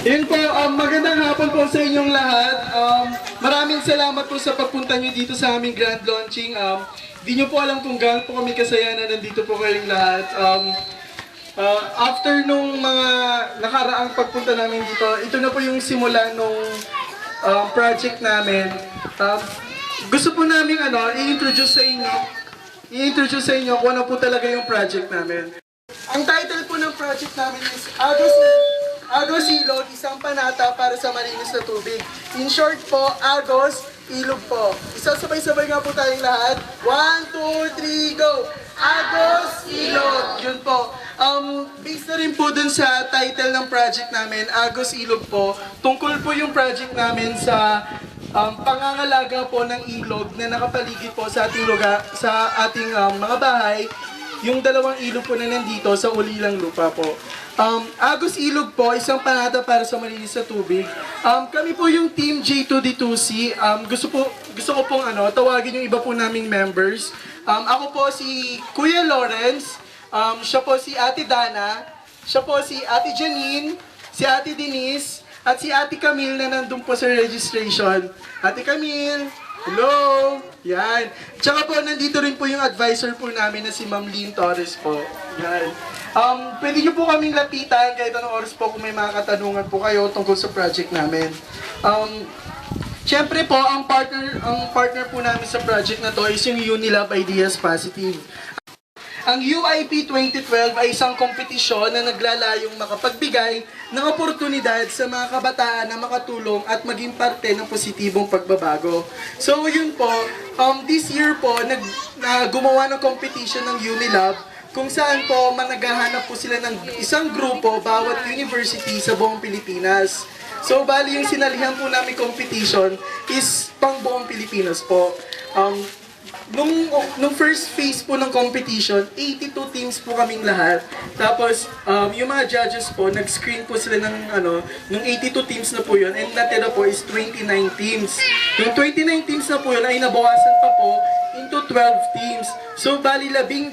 Yun po, magandang hapon po sa inyong lahat. Maraming salamat po sa pagpunta nyo dito sa aming grand launching. Di nyo po alam kung gaano po kami kasaya na nandito po kayong lahat. After nung mga nakaraang pagpunta namin dito, ito na po yung simula nung project namin. Gusto po namin i-introduce sa inyo kung ano po talaga yung project namin. Ang title po ng project namin is Agos Ilog, isang panata para sa malinis na tubig. In short po, Agos Ilog po. Isasabay-sabay nga po tayong lahat. 1, 2, 3, go! Agos Ilog! Yun po. Based na rin po dun sa title ng project namin, Agos Ilog po. Tungkol po yung project namin sa pangangalaga po ng ilog na nakapaligid po sa ating lugar, sa ating mga bahay. Yung dalawang ilog po na nandito sa Ulilang Lupa po. Agos Ilog po, isang panata para sa malinis na tubig. Kami po yung Team J2D2C. Gusto ko pong tawagin yung iba po naming members. Ako po si Kuya Lawrence, siya po si Ate Dana, siya po si Ate Janine, si Ate Denise, at si Ate Camille na nandun po sa registration. Ate Camille, hello! Yan. Tsaka po, nandito rin po yung advisor po namin na si Ma'am Lynn Torres po. Yan. Pwede nyo po kaming lapitan kahit anong oras po kung may mga katanungan po kayo tungkol sa project namin. Siyempre po, ang partner po namin sa project na to is yung Unilab Ideas Positive. Ang UIP 2012 ay isang kompetisyon na naglalayong makapagbigay ng oportunidad sa mga kabataan na makatulong at maging parte ng positibong pagbabago. So yun po, this year po, gumawa ng competition ng Unilab kung saan po naghahanap po sila ng isang grupo bawat university sa buong Pilipinas. So bali yung sinalihan po namin competition is pang buong Pilipinas po. Nung first phase po ng competition, 82 teams po kaming lahat. Tapos, yung mga judges po, nag-screen po sila nung 82 teams na po yun, and natira po is 29 teams. Yung 29 teams na po yun ay nabawasan pa po into 12 teams. So, bali 12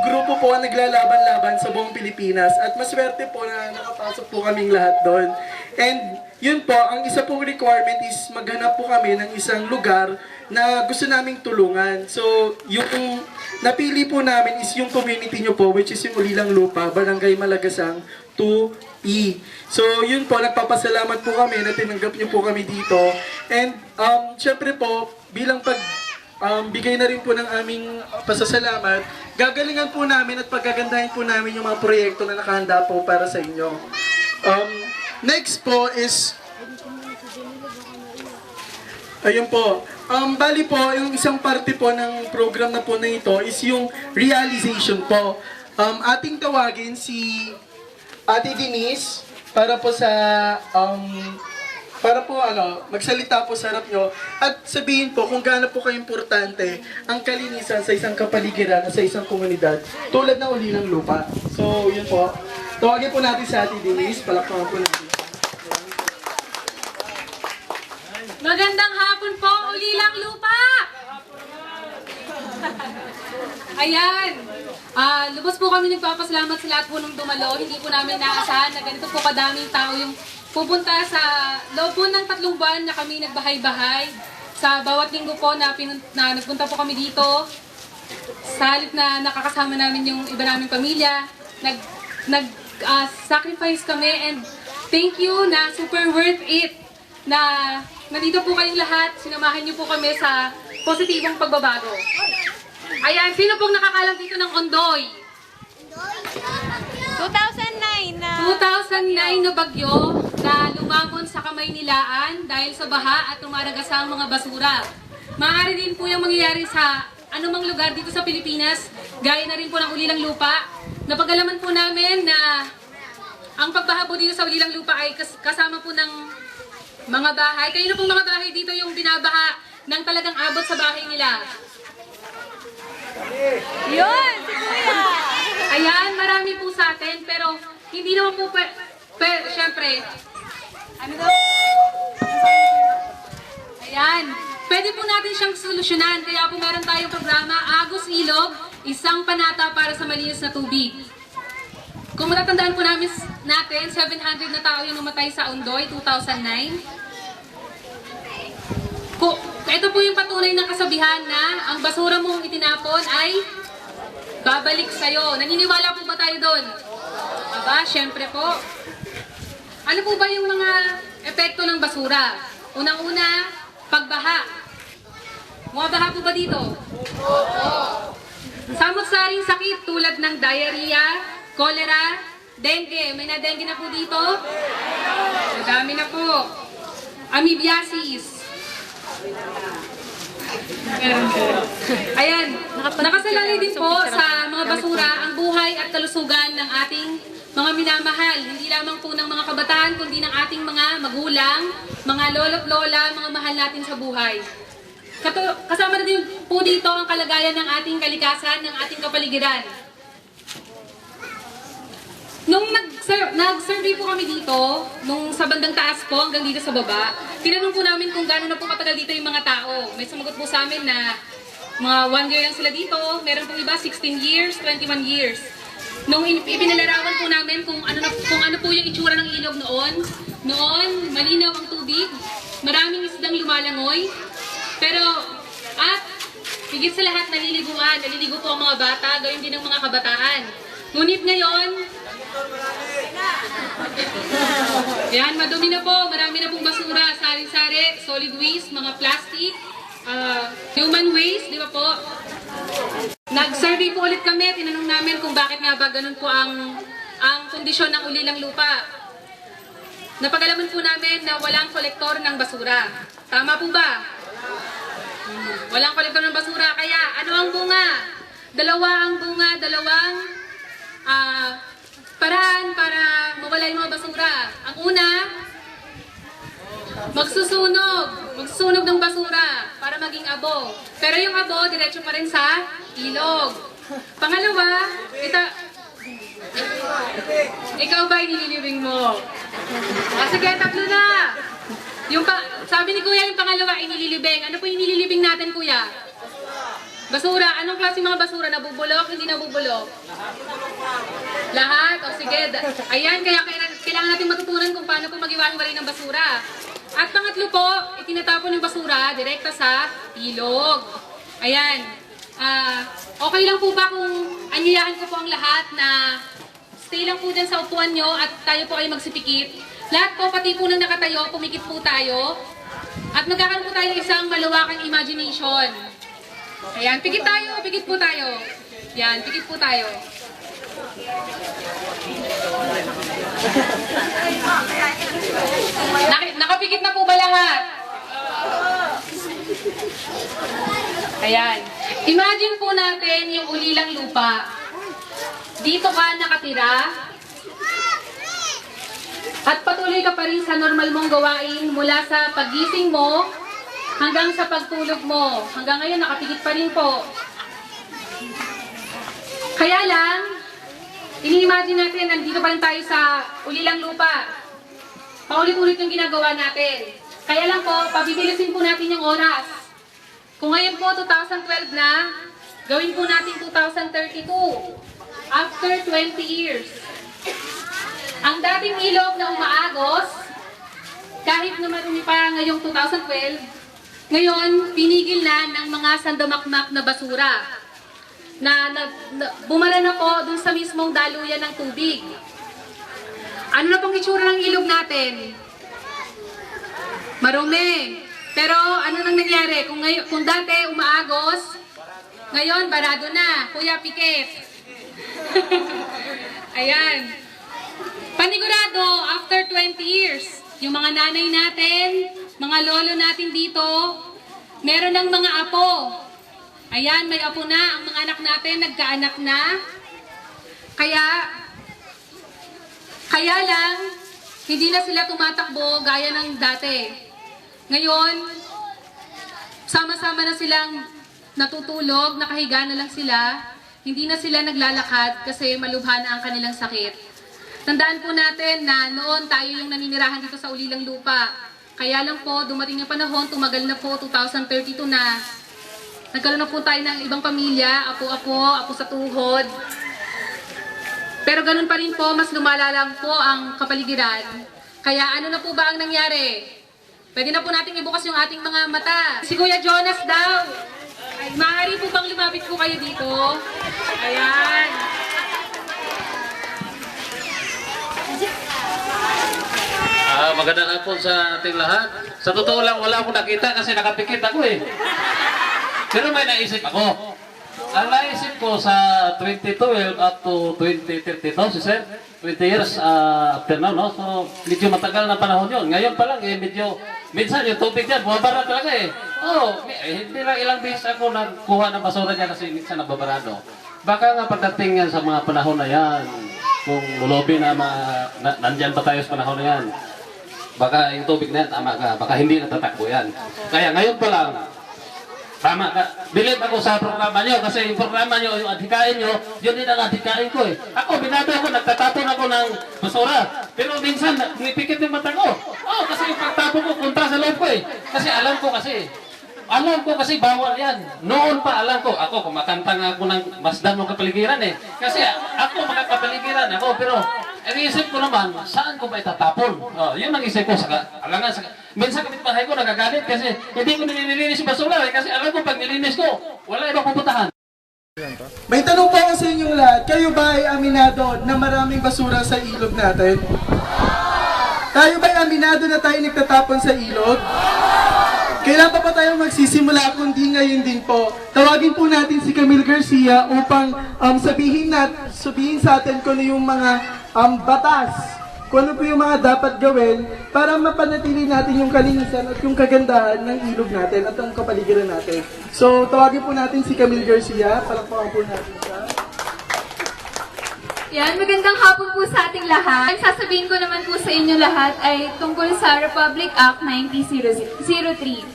grupo po ang naglalaban-laban sa buong Pilipinas. At maswerte po na nakapasok po kaming lahat doon. And yun po, ang isa pong requirement is maghanap po kami ng isang lugar na gusto naming tulungan. So, yung napili po namin is yung community nyo po, which is yung Ulilang Lupa, Barangay Malagasang 2E. So, yun po, nagpapasalamat po kami na tinanggap nyo po kami dito. And, syempre po, bilang bigay na rin po ng aming pasasalamat, gagalingan po namin at paggagandahin po namin yung mga proyekto na nakahanda po para sa inyo. Next po is, ayun po, bali po, yung isang parte po ng program na po na ito is yung realization po. Ating tawagin si Ate Denise para po magsalita po sa harap nyo at sabihin po kung gaano po ka-importante ang kalinisan sa isang kapaligiran at sa isang komunidad tulad ng Ulilang Lupa. So, yun po. Tawagin po natin si Ate Denise. Palakpakan po natin. Magandang hapon po, Ulilang Lupa! Ayan. Lubos po kami nagpapasalamat sa lahat po ng dumalo. Hindi po namin naasahan na ganito po kadaming tao yung pupunta sa loob po ng 3 buwan na kami nagbahay-bahay. Sa bawat linggo po na nagpunta po kami dito. Sa halip na nakakasama namin yung iba naming pamilya, nag-sacrifice kami and thank you na super worth it na nandito po kayong lahat, sinamahan niyo po kami sa positibong pagbabago. Ayan, sino pong nakakalam dito ng Ondoy? 2009 na bagyo na lumamon sa Kamaynilaan dahil sa baha at rumaragasang mga basura. Maaari din po yung mangyayari sa anumang lugar dito sa Pilipinas, gaya na rin po ng Ulilang Lupa. Napag-alaman po namin na ang pagbaha po dito sa Ulilang Lupa ay kasama po ng mga bahay. Kayo na pong mga bahay dito yung binabaha ng talagang abot sa bahay nila. Yun, si Kuya. Ayan, marami po sa atin, pero hindi naman po, syempre, ano daw? Ayan, pwede po natin siyang solusyonan, kaya po meron tayong programa, Agos Ilog, isang panata para sa malinis na tubig. Kung matatandaan po namin natin, 700 na tao yung namatay sa Ondoy, 2009. Ito po yung patunay ng kasabihan na ang basura mong itinapon ay babalik sa'yo. Naniniwala po ba tayo doon? Aba, syempre po. Ano po ba yung mga epekto ng basura? Unang-una, pagbaha. Bumabaha po ba dito? Samot-saring sakit tulad ng diarrhea, cholera, dengue. May na-dengue na po dito? Madami na po. Amoebiasis. Ayan, nakasalalay din po sa mga basura ang buhay at kalusugan ng ating mga minamahal. Hindi lamang po ng mga kabataan, kundi ng ating mga magulang, mga lolo't lola, mga mahal natin sa buhay. Kasama na din po dito ang kalagayan ng ating kalikasan, ng ating kapaligiran. Nung nag-survey po kami dito, nung sa bandang taas po hanggang dito sa baba, tinanong po namin kung gano'n na po katagal dito yung mga tao. May sumagot po sa amin na mga 1 year lang sila dito, meron pong iba 16 years, 21 years. Nung ipinalarawan po namin kung ano po yung itsura ng ilog noon, malinaw ang tubig, maraming isdang lumalangoy, pero at higit sa lahat naliligo po ang mga bata, gayon din ang mga kabataan. Ngunit ngayon, yan, madumi na po, marami na pong basura, sari-sari, solid waste, mga plastic, human waste, di ba po? Nag-survey po ulit kami, tinanong namin kung bakit nga ba ganun po ang kondisyon ng ulilang lupa. Napag-alaman po namin na walang kolektor ng basura. Tama po ba? Walang kolektor ng basura, kaya ano ang bunga? Dalawang paraan para mawala yung mga basura. Ang una, magsusunog ng basura para maging abo. Pero yung abo, diretso pa rin sa ilog. Pangalawa, ikaw ba inililibing mo? Sige, tatlo na. Sabi ni Kuya, yung pangalawa, inililibing. Ano po yung inililibing natin, Kuya? Basura. Anong klase mga basura? Nabubulok? Hindi nabubulok? Lahat? O sige. Ayan, kaya kailangan natin matutunan kung paano po mag-iwan-walay ng basura. At pangatlo po, itinatapon yung basura direkta sa ilog. Ayan. Okay lang po ba kung anyayahan ko po ang lahat na stay lang po dyan sa upuan nyo at tayo po ay magsipikit. Lahat po, pati po nang nakatayo, pumikit po tayo. At magkakaroon po tayo ng isang malawakang imagination. Ayan, pikit po tayo. Yan, pikit po tayo. Nakapikit na po ba lahat? Ayan. Imagine po natin yung ulilang lupa. Dito ka nakatira. At patuloy ka pa rin sa normal mong gawain mula sa pagising mo hanggang sa pagtulog mo. Hanggang ngayon, nakapikit pa rin po. Kaya lang, ini-imagine natin, nandito pa rin tayo sa ulilang lupa. Paulit-ulit yung ginagawa natin. Kaya lang po, pabibilisin po natin yung oras. Kung ngayon po, 2012 na, gawin po natin 2032. After 20 years. Ang dating ilog na umaagos, kahit na marumi pa ngayong 2012, ngayon, pinigil na ng mga sandamakmak na basura na bumara na po dun sa mismong daluyan ng tubig. Ano na pong itsura ng ilog natin? Marumi. Pero ano nang nangyari? Kung dati umaagos, ngayon barado na. Kuya, pikit. Ayan. Panigurado, after 20 years, yung mga nanay natin, mga lolo natin dito, meron ng mga apo. Ayan, may apo na. Ang mga anak natin, nagkaanak na. Kaya lang, hindi na sila tumatakbo gaya ng dati. Ngayon, sama-sama na silang natutulog, nakahiga na lang sila. Hindi na sila naglalakad kasi malubha na ang kanilang sakit. Tandaan po natin na noon tayo yung naninirahan dito sa ulilang lupa. Kaya lang po, dumating yung panahon, tumagal na po, 2032 na. Nagkaroon na po tayo ng ibang pamilya, apo sa tuhod. Pero ganun pa rin po, mas lumala lang po ang kapaligiran. Kaya ano na po ba ang nangyari? Pwede na po nating ibukas yung ating mga mata. Si Kuya Jonas daw. Ay, maaari po bang lumapit po kayo dito? Ayan. Magandang hapon sa ating lahat. Sa totoo lang, wala akong nakita kasi nakapikit ako eh. Pero may naisip ako. Ang naisip ko sa 2012 up to 2032, si Sir, 20 years after now, no? So, medyo matagal na panahon yun. Ngayon pa lang, minsan yung tubig dyan, bumabara talaga eh. Hindi lang ilang beses ako nagkuha ng basura dyan kasi minsan nababarado. Baka nga pagdating yan sa mga panahon na yan, kung lulobi na nandyan pa tayo sa panahon na yan, baka yung tubig na yan, tama ka, baka hindi natatakbo yan. Kaya ngayon pa lang, tama ka. Bilib ako sa programa nyo kasi yung programa nyo, yung adhikain nyo, yun din ang adhikain ko eh. Ako, binado ako, nagtatapon ako ng basura. Pero minsan, nipikit yung mata ko. Kasi yung pagtapon ko, punta sa loob ko eh. Kasi alam ko kasi bawal yan. Noon pa alam ko, ako kumakanta nga ako ng masdan ng kapaligiran eh. Kasi ako makakapaligiran ako, pero iniisip ko naman, saan ko ba itatapon? Yun ang isip ko. Minsan kapitbahay ko nagagalit kasi hindi ko nililinis yung basura eh. Kasi alam ko pag nilinis ko, wala ibang pupuntahan. May tanong po ako sa inyong lahat. Kayo ba ay aminado na maraming basura sa ilog natin? Tayo ba ay aminado na tayo nagtatapon sa ilog? Kailan pa tayo magsisimula kundi ngayon din po? Tawagin po natin si Camille Garcia upang sabihin sa atin kung ano yung mga batas, kung ano po yung mga dapat gawin para mapanatili natin yung kalinisan at yung kagandahan ng ilog natin at ang kapaligiran natin. So, tawagin po natin si Camille Garcia. Palakpakan po natin siya. Yan, magandang hapon po sa ating lahat. Ang sasabihin ko naman po sa inyo lahat ay tungkol sa Republic Act 1903.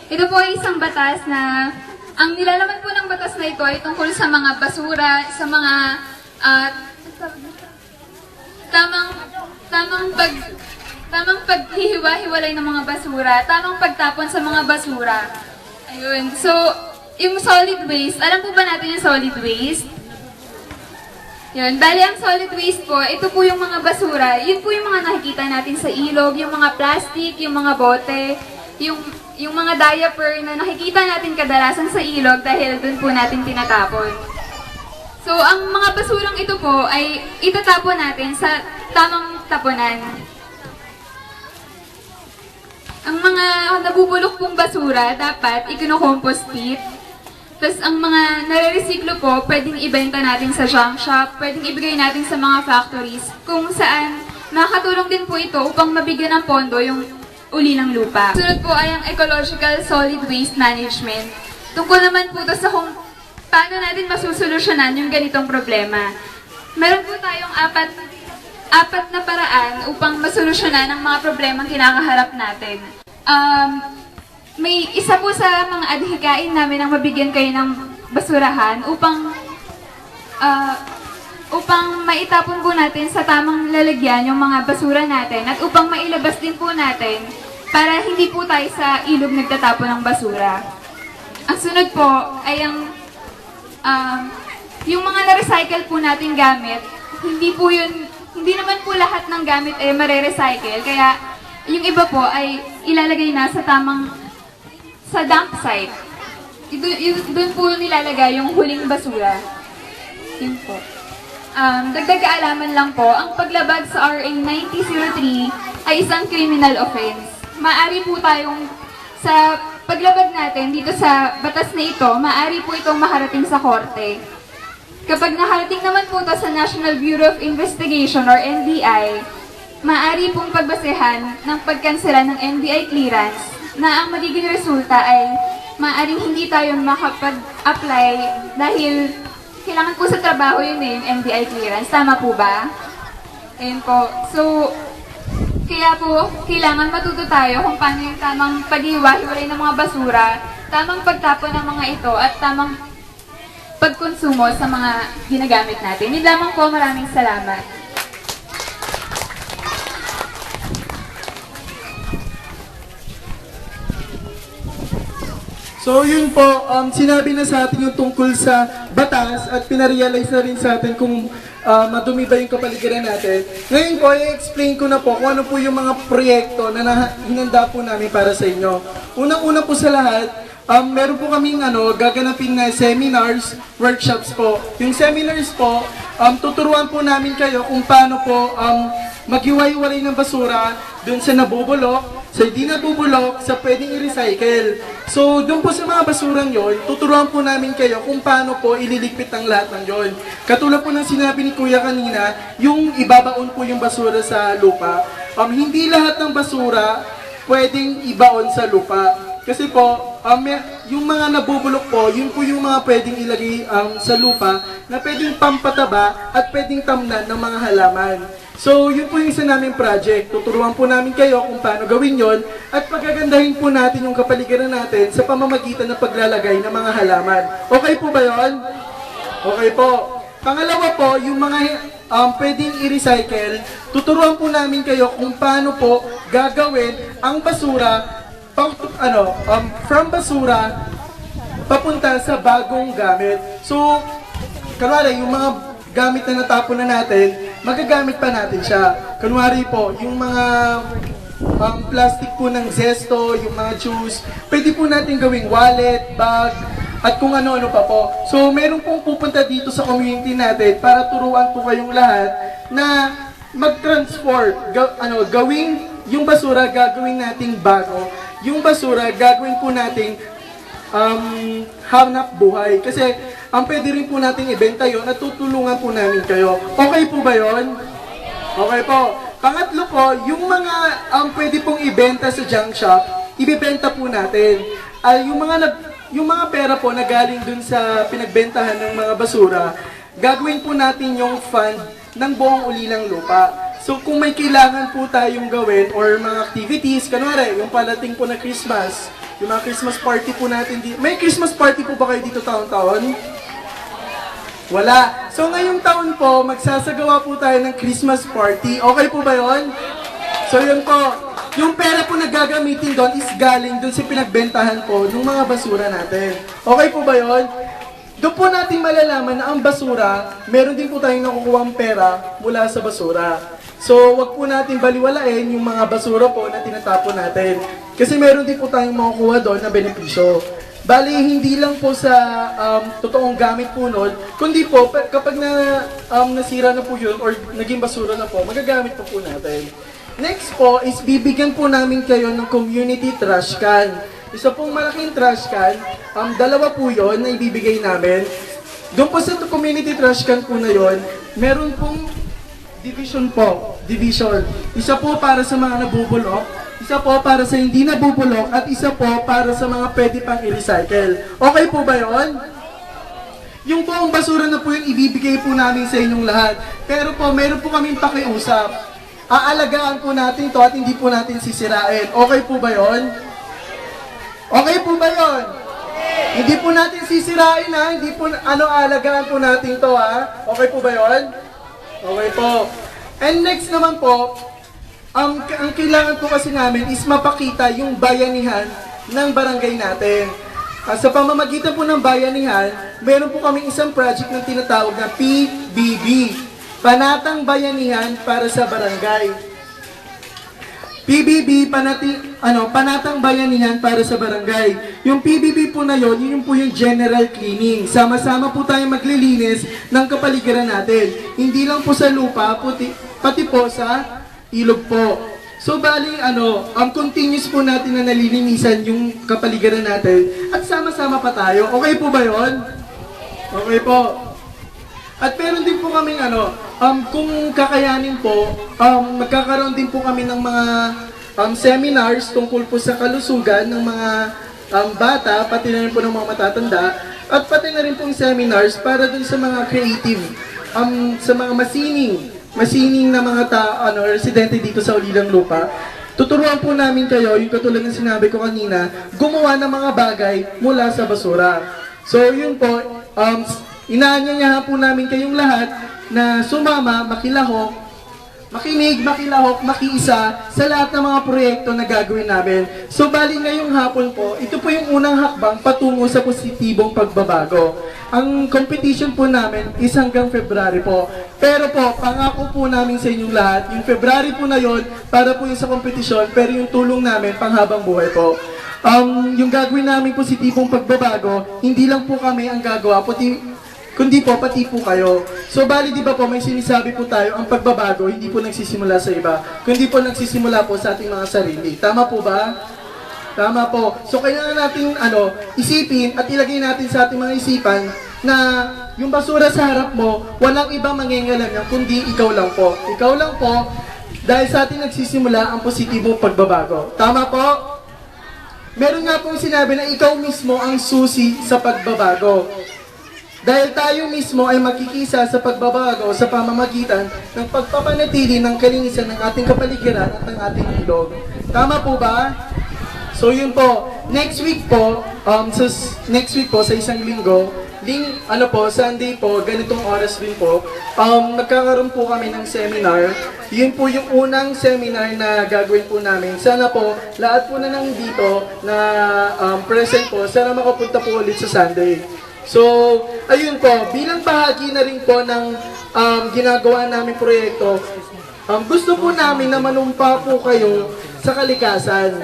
Ito po ay isang batas na, ang nilalaman po ng batas na ito ay tungkol sa mga basura, sa mga tamang paghihiwa-hiwalay ng mga basura, tamang pagtapon sa mga basura. Ayun. So, yung solid waste, alam po ba natin yung solid waste? Yun, bali ang solid waste po, ito po yung mga basura, yun po yung mga nakikita natin sa ilog, yung mga plastic, yung mga bote, yung mga diaper na nakikita natin kadalasan sa ilog dahil dun po natin tinatapon. So, ang mga basurang ito po ay itatapon natin sa tamang tapunan. Ang mga nabubulok pong basura, dapat i-compost pit. Tapos ang mga nare-recyclo po, pwedeng ibenta natin sa junk shop, pwedeng ibigay natin sa mga factories, kung saan makakatulong din po ito upang mabigyan ng pondo yung uli ng lupa. Sunod po ay ang ecological solid waste management. Tungkol naman po ito sa kung paano natin masusolusyonan yung ganitong problema. Meron po tayong apat na paraan upang masolusyonan ang mga problemang kinakaharap natin. May isa po sa mga adhikain namin ang mabigyan kayo ng basurahan upang maitapon po natin sa tamang lalagyan yung mga basura natin at upang mailabas din po natin para hindi po tayo sa ilog nagtatapon ng basura. Ang sunod po ay yung mga na-recycle po natin gamit, hindi naman po lahat ng gamit ay mare-recycle, kaya yung iba po ay ilalagay na sa dump site. Doon po nilalagay yung huling basura. Yun po. Dagdag kaalaman lang po, ang paglabag sa RA 9003 ay isang criminal offense. Maaari po tayong, sa paglabag natin dito sa batas na ito, maaari po itong maharating sa korte. Kapag naharating naman po ito sa National Bureau of Investigation or NBI, maaari pong pagbasehan ng pagkansela ng NBI clearance na ang magiging resulta ay maaaring hindi tayo makapag-apply dahil kailangan po sa trabaho yun yung NBI clearance. Tama po ba? Ayun po. So, kaya po, kailangan matuto tayo kung paano yung tamang paghiwa-hiwalay ng mga basura, tamang pagtapon ng mga ito, at tamang pagkonsumo sa mga ginagamit natin. Yun lamang po, maraming salamat. So yun po, sinabi na sa atin yung tungkol sa batas at pinarealize na rin sa atin kung madumi ba yung kapaligiran natin. Ngayon po, i-explain ko na po kung ano po yung mga proyekto na hinanda po namin para sa inyo. Unang-una po sa lahat, meron po kaming gaganapin na seminars, workshops po. Yung seminars po, tuturuan po namin kayo kung paano po maghiwa-hiwalay ng basura dun sa nabubulok, sa hindi nabubulok, sa pwedeng i-recycle. So, dun po sa mga basurang yon, tuturuan po namin kayo kung paano po ililigpit ang lahat ng yon. Katulad po ng sinabi ni Kuya kanina, yung ibabaon po yung basura sa lupa. Hindi lahat ng basura pwedeng ibaon sa lupa. Kasi po, yung mga nabubulok po, yun po yung mga pwedeng ilagay sa lupa na pwedeng pampataba at pwedeng tamnan ng mga halaman. So, yun po yung isa naming project. Tuturuan po namin kayo kung paano gawin yon at pagagandahin po natin yung kapaligiran natin sa pamamagitan ng paglalagay ng mga halaman. Okay po ba yon? Okay po. Pangalawa po, yung mga pwedeng i-recycle, tuturuan po namin kayo kung paano po gagawin ang basura from basura papunta sa bagong gamit. So, kunwari, yung mga gamit na natapon na natin, magagamit pa natin siya. Kunwari po, yung mga plastic po ng zesto, yung mga juice, pwede po natin gawing wallet, bag, at kung ano-ano pa po. So, meron pong pupunta dito sa community natin para turuan po kayong lahat na mag-transport, gawing yung basura, gagawin nating bago. Yung basura, gagawin po nating hanap buhay. Kasi, pwede rin po nating ibenta yon at tutulungan po namin kayo. Okay po ba yon? Okay po. Pangatlo po, yung mga pwede pong ibenta sa junk shop, ibebenta po natin. Yung mga pera po na galing dun sa pinagbentahan ng mga basura, gagawin po natin yung fund ng buong ulilang lupa. So kung may kailangan po tayong gawin or mga activities, kanwari, yung palating po na Christmas, yung mga Christmas party po natin dito. May Christmas party po ba kayo dito taon-taon? Wala. So ngayong taon po, magsasagawa po tayo ng Christmas party. Okay po ba yon? So yun po. Yung pera po na gagamitin doon is galing doon sa pinagbentahan po ng mga basura natin. Okay po ba yon? Doon po natin malalaman na ang basura, meron din po tayong nakukuha pera mula sa basura. So, wag po natin baliwalain yung mga basura po na tinatapon natin. Kasi meron din po tayong makukuha doon na benepisyo. Bali, hindi lang po sa totoong gamit po nun, kundi po, kapag nasira na po yun or naging basura na po, magagamit po natin. Next po is bibigyan po namin kayo ng community trash can. Isa pong malaking trash can, dalawa po yun na ibibigay namin. Doon po sa community trash can po na yun, meron pong division po. Division. Isa po para sa mga nabubulok, isa po para sa hindi nabubulok, at isa po para sa mga pwede pang i-recycle. Okay po ba yon? Yung buong basura na po yung ibibigay po namin sa inyong lahat. Pero po, meron po kaming pakiusap. Aalagaan po natin to at hindi po natin sisirain. Okay po ba yon? Okay po ba yon? Hindi po natin sisirain ha. Hindi po, aalagaan po natin to ha. Okay po ba yon? Okay po. And next naman po, ang kailangan po kasi namin is mapakita yung bayanihan ng barangay natin. Sa pamamagitan po ng bayanihan, meron po kaming isang project na tinatawag na PBB, Panatang Bayanihan para sa Barangay. PBB, Panatang Bayanihan para sa Barangay. Yung PBB po na yun, yun po yung general cleaning. Sama-sama po tayo maglilinis ng kapaligiran natin. Hindi lang po sa lupa, pati po sa ilog po. So bali, continuous po natin na nalilinisan yung kapaligiran natin at sama-sama pa tayo. Okay po ba yon? Okay po. At meron din po kaming kung kakayanin po, magkakaroon din po kami ng mga seminars tungkol po sa kalusugan ng mga bata, pati na rin po ng mga matatanda, at pati na rin pong seminars para dun sa mga creative, sa mga masining na mga residente dito sa Ulilang Lupa. Tuturuan po namin kayo, yung katulad ng sinabi ko kanina, gumawa ng mga bagay mula sa basura. So yun po, inaanyayahan po namin kayong lahat na sumama, makilahok, makinig, makilahok, makiisa sa lahat ng mga proyekto na gagawin namin. So bali ngayong hapon po, ito po yung unang hakbang patungo sa positibong pagbabago. ang competition po namin is hanggang February po. Pero po, pangako po namin sa inyong lahat, yung February po na yon para po yung sa competition, pero yung tulong namin panghabang buhay po. Yung gagawin namin positibong pagbabago, hindi lang po kami ang gagawa, kundi po, pati po kayo. So, bali, di ba po, may sinisabi po tayo, ang pagbabago, hindi po nagsisimula sa iba, kundi po nagsisimula po sa ating mga sarili. Tama po ba? Tama po. So, kailangan natin, isipin at ilagay natin sa ating mga isipan na yung basura sa harap mo, walang iba mangingalam yan, kundi ikaw lang po. Ikaw lang po, dahil sa atin nagsisimula ang positibong pagbabago. Tama po? Meron nga pong sinabi na ikaw mismo ang susi sa pagbabago. Dahil tayo mismo ay makikisa sa pagbabago sa pamamagitan ng pagpapanatili ng kalinisan ng ating kapaligiran at ng ating ilog. Tama po ba? So yun po, next week po sa isang linggo, Sunday po, ganitong oras din po, magkakaroon po kami ng seminar. Yun po yung unang seminar na gagawin po namin. Sana po, lahat po na nandito na present po, sana makapunta po ulit sa Sunday. So, ayun po, bilang bahagi na rin po ng ginagawa namin proyekto, gusto po namin na manumpa po kayo sa kalikasan.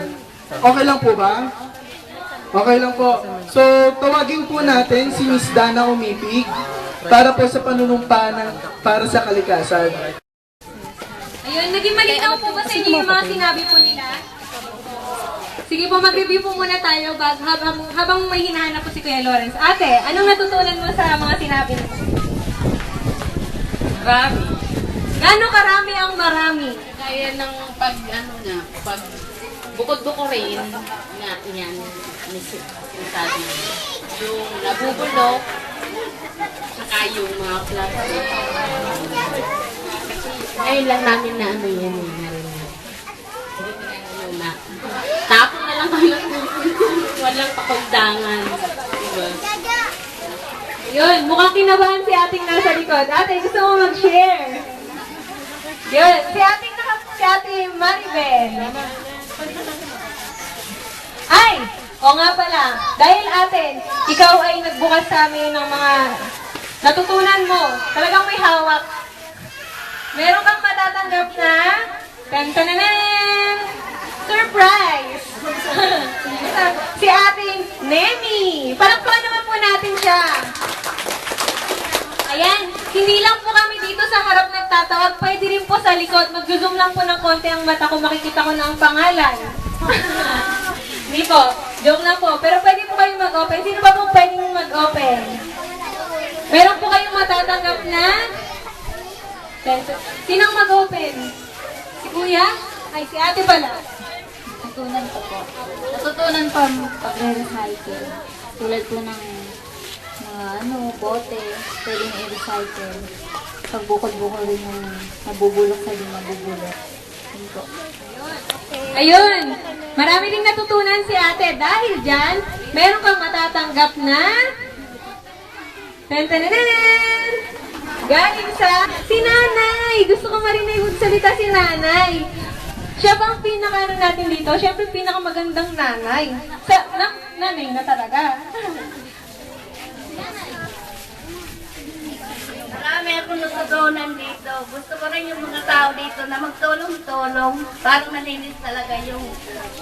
Okay lang po ba? Okay lang po. So, tawagin po natin si Miss Dana Umipig para po sa panunumpa para sa kalikasan. Ayun, naging malinaw po ba sa inyo yung mga sinabi po nila? Sige po, mag-review po muna tayo habang may hinahanap po si Kuya Lawrence. Ate, anong natutunan mo sa mga sinabi mo? Marami. Gano'ng karami ang marami? Kaya ng pag bukod-buko rin nga yan, sinasabi. Yung nabubulok, saka yung mga plastic. Ngayon lang namin na yan narinig. Tapos na lang kami walang pakundangan. Diba? Yun, mukhang kinabahan si ating nasa likod. Ate, gusto mo mag-share? Yun, si ate Maribel. Ay, o nga pala, dahil atin, ikaw ay nagbukas sa amin ng mga natutunan mo. Talagang may hawak. Meron kang matatanggap na tan-tananan! Surprise! Si ating Nemi! Palakpakan naman po natin siya. Ayan, hindi lang po kami dito sa harap nagtatawag, pwede rin po sa likod. Mag-zoom lang po ng konti ang mata ko, makikita ko na ang pangalan. Hindi po, joke lang po. Pero pwede po kayong mag-open. Sino ba po pwedeng mag-open? Meron po kayong matatanggap na? Sinong mag-open? Si Kuya? Ay, si ate pala. Natutunan ko po. Natutunan ko ang pagre-recycle. Tulad po ng mga bote, pwedeng i-recycle. Pagbukod-bukod rin yung nabubulok sa din nabubulok. Yun po. Ayun! Marami rin natutunan si ate. Dahil dyan, meron kang matatanggap na... Tan-tananan! Galing sa si Nanay! Gusto ko marinig magsalita si Nanay. Siya bang pinaka natin dito? Siyempre pinakamagandang nanay. Nanay na talaga. Marami akong natutunan dito. Gusto ko rin yung mga tao dito na magtulong-tulong para malinis talaga yung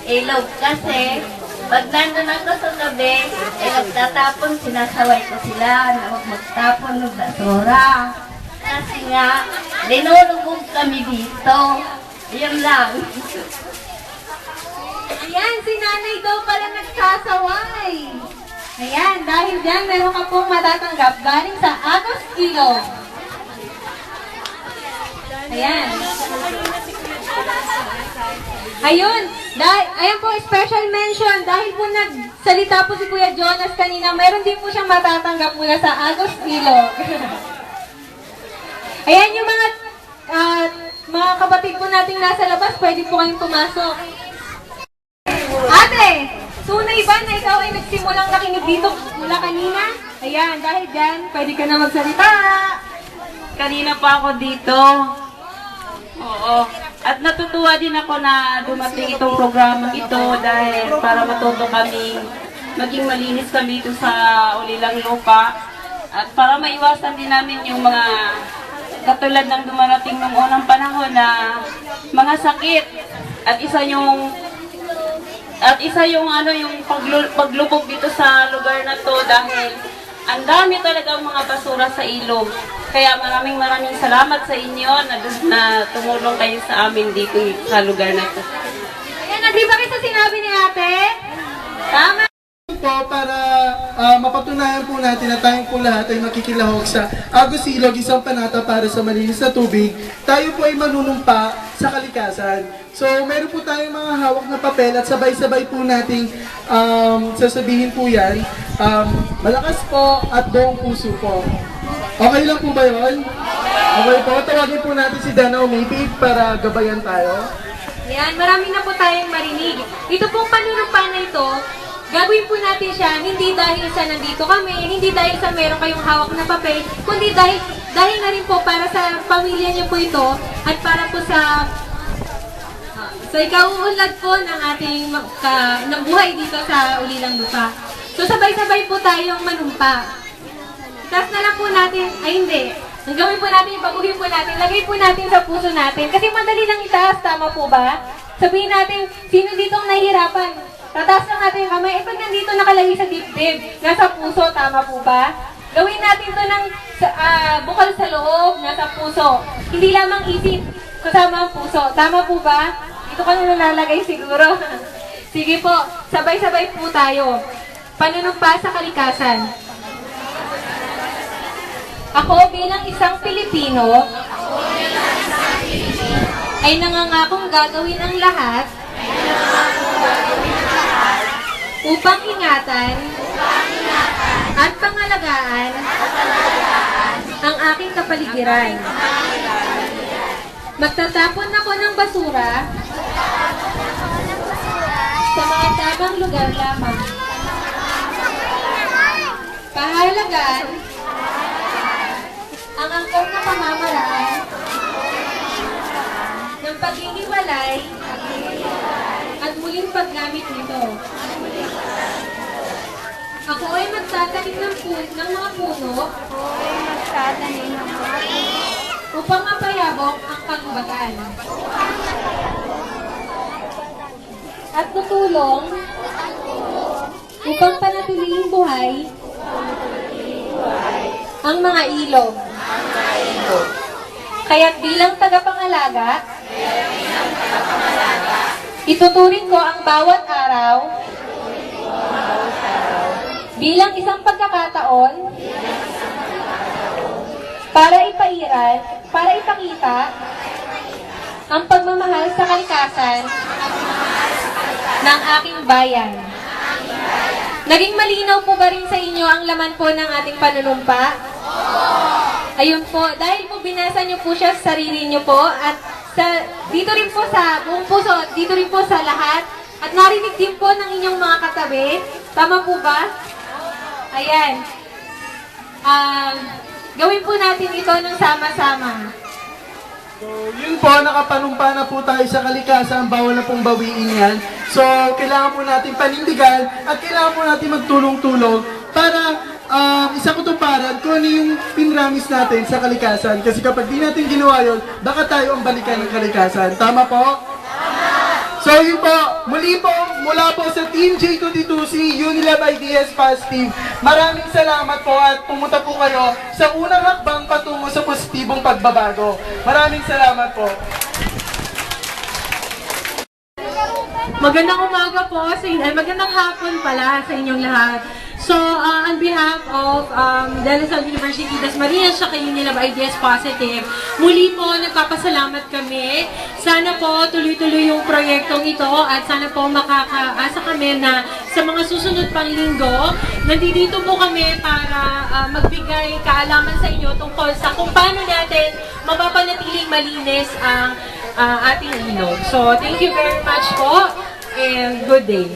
ilog. Kasi pag nandun ako sa gabi, nagtatapon, sinasaway ko sila na huwag magtapon ng basura. Kasi nga, linulubog kami dito. Yun lang. Ayan, si Nanay daw pala nagsasaway. Ayan, dahil dyan, meron ka pong matatanggap galing sa Agos Ilog. Ayan. Ayun, ayan po, special mention. Dahil po nagsalita po si Kuya Jonas kanina, meron din po siyang matatanggap mula sa Agos Ilog. Ayan yung mga kapatid po nating nasa labas, pwede po kayong pumasok. Ate, tunay ba na ikaw ay nagsimulang nakinig dito mula kanina? Ayan, dahil dyan, pwede ka na magsalita. Kanina pa ako dito. Oo. At natutuwa din ako na dumating itong programang ito dahil para matuto kami maging malinis kami dito sa Ulilang Lupa. At para maiwasan din namin yung mga katulad ng dumarating ng unang panahon na mga sakit at isa yung yung paglubog dito sa lugar na to dahil ang dami talagang mga basura sa ilog. Kaya maraming salamat sa inyo na tumulong kayo sa amin dito sa lugar na to. Ayan, agree ba kayo sa sinabi ni ate? Tama. Po para mapatunayan po natin na tayong po lahat ay makikilahok sa Agos Ilog, isang panata para sa malinis na tubig. Tayo po ay manunumpa sa kalikasan. So, meron po tayong mga hawak na papel at sabay-sabay po nating sasabihin po yan. Malakas po at buong puso po. Okay lang po ba yun? Okay po, tawagin po natin si Dana Umipig para gabayan tayo. Ayan, marami na po tayong marinig. Ito pong panunumpa na ito, gagawin po natin siya hindi dahil sa nandito kami, hindi dahil sa meron kayong hawak na papel, kundi dahil na rin po para sa pamilya niyo po ito at para po sa ikauunlad po ng ating ng buhay dito sa Ulilang Lupa. So sabay-sabay po tayong manumpa. Itaas na lang po natin, ay hindi. Ang gawin po natin, ipaguhin po natin, lagay po natin sa puso natin. Kasi madali lang itaas, tama po ba? Sabihin natin, sino dito ang nahihirapan? Tataas lang natin yung kamay. Eh, pag nandito nakalagay sa dibdib, nasa puso, tama po ba? Gawin natin ito ng bukal sa loob, nasa puso. Hindi lamang isip, kasama ang puso. Tama po ba? Ito ka na nalalagay siguro. Sige po, sabay-sabay po tayo. Panunumpa sa kalikasan. Ako bilang isang Pilipino, ay nangangakong gagawin ang lahat upang ingatan at pangalagaan ang aking kapaligiran. Magtatapon ako ng basura sa mga tamang lugar lamang. Pahalagaan ang angkop na pamamaraan ng paghihiwalay at muling paggamit nito. Ako ay magtatanim ng mga puno upang mapayabong ang kagubatan. At tutulong upang panatilihin buhay ang mga ilog. Kaya't bilang tagapangalaga, ituturing ko ang bawat araw bilang isang pagkakataon para ipakita ang pagmamahal sa kalikasan ng aking bayan. Naging malinaw po ba rin sa inyo ang laman po ng ating panunumpa? Ayun po, dahil po binasa niyo po siya sa sarili niyo po at dito rin po sa buong puso, dito rin po sa lahat at narinig din po ng inyong mga katabi. Tama po ba? Ayan. Gawin po natin ito ng sama-sama. So, yun po, nakapanumpa na po tayo sa kalikasan, bawal na pong bawiin yan. So, kailangan po natin panindigan at kailangan po natin magtulong-tulong para isakutuparan kung ano yung pinramis natin sa kalikasan. Kasi kapag di natin ginawa yun, baka tayo ang balikan ng kalikasan. Tama po? So, yun po, muli po, mula po sa Team J22C, Unilab Ideas Positive, maraming salamat po at pumunta po kayo sa unang hakbang patungo sa positibong pagbabago. Maraming salamat po. Magandang umaga po sa inyo, magandang hapon pala sa inyong lahat. So, on behalf of De La Salle University Dasmariñas at Unilab Ideas Positive, muli po nagpapasalamat kami. Sana po tuloy-tuloy yung proyektong ito at sana po makakaasa kami na sa mga susunod pang linggo, nandito po kami para magbigay kaalaman sa inyo tungkol sa kung paano natin mapapanatiling malinis ang ating ilog. So, thank you very much po and good day.